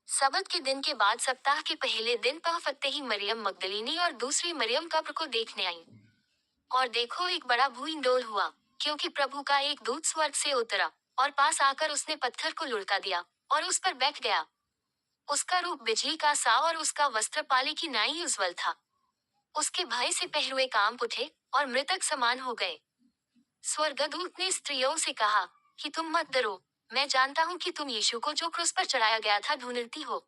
सबत के दिन के बाद सप्ताह के पहले दिन पह फत्ते ही मरियम मगदलीनी और दूसरी मरियम कब्र को देखने आई। और देखो, एक बड़ा भूइंडोल हुआ, क्योंकि प्रभु का एक दूत स्वर्ग से उतरा, और पास आकर उसने पत्थर को लुढ़का दिया, और उस पर बैठ गया। उसका रूप बिजली का सा और उसका वस्त्र पाली की नाई उज्ज्वल था। उसके भय से पहरुए कांप उठे, और मृतक समान हो गए। स्वर्गदूत ने स्त्रियों से कहा कि तुम मत डरो। मैं जानता हूँ कि तुम यीशु को जो क्रूस पर चढ़ाया गया था ढूंढती हो।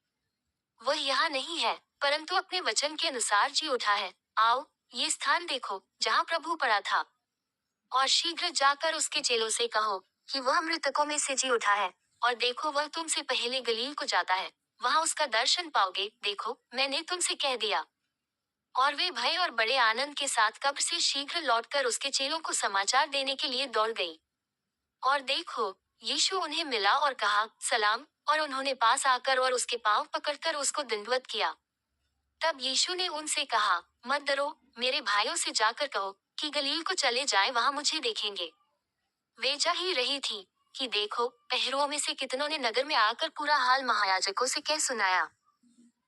वह यहाँ नहीं है, परंतु अपने वचन के अनुसार जी उठा है। आओ, ये स्थान देखो जहाँ प्रभु पड़ा था, और शीघ्र जाकर उसके चेलों से कहो कि वह मृतकों में से जी उठा है। और देखो, वह तुमसे पहले गलील को जाता है, वहाँ उसका दर्शन पाओगे। देखो, मैंने तुमसे कह दिया। और वे भय और बड़े आनंद के साथ कब्र से शीघ्र लौटकर उसके चेलों को समाचार देने के लिए दौड़ गई। और देखो, यीशु उन्हें मिला और कहा, सलाम। और उन्होंने पास आकर और उसके पांव पकड़कर उसको दंडवत किया। तब यीशु ने उनसे कहा, मत डरो। मेरे भाइयों से जाकर कहो कि गलील को चले जाएं, वहां मुझे देखेंगे। वे जा ही रही थी कि देखो, पहरुओं में से कितनों ने नगर में आकर पूरा हाल महायाजकों से कह सुनाया।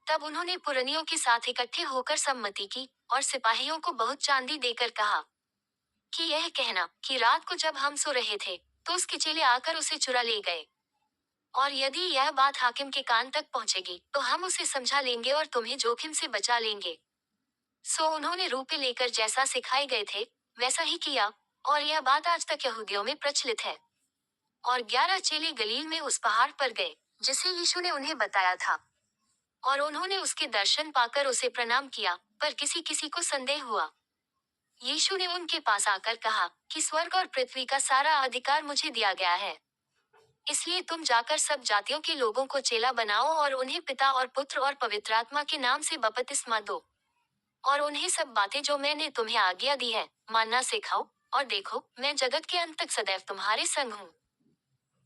तब उन्होंने पुरनियों के साथ इकट्ठे होकर सम्मति की, और सिपाहियों को बहुत चांदी देकर कहा कि यह कहना कि रात को जब हम सो रहे थे, तो उसके चेले आकर उसे चुरा ले गए। और यदि यह बात हाकिम के कान तक पहुंचेगी, तो हम उसे समझा लेंगे और तुम्हें जोखिम से बचा लेंगे। सो उन्होंने रूपे लेकर जैसा सिखाए गए थे, वैसा ही किया। और यह बात आज तक यहूदियों में प्रचलित है। और 11 चेले गलील में उस पहाड़ पर गए, जिसे यीशु ने उन्हें बताया था। और उन्होंने उसके दर्शन पाकर उसे प्रणाम किया, पर किसी किसी को संदेह हुआ। यीशु ने उनके पास आकर कहा कि स्वर्ग और पृथ्वी का सारा अधिकार मुझे दिया गया है। इसलिए तुम जाकर सब जातियों के लोगों को चेला बनाओ, और उन्हें पिता और पुत्र और पवित्र आत्मा के नाम से बपतिस्मा दो। और उन्हें सब बातें जो मैंने तुम्हें आज्ञा दी है, मानना सिखाओ। और देखो, मैं जगत के अंत तक सदैव तुम्हारे संग हूँ।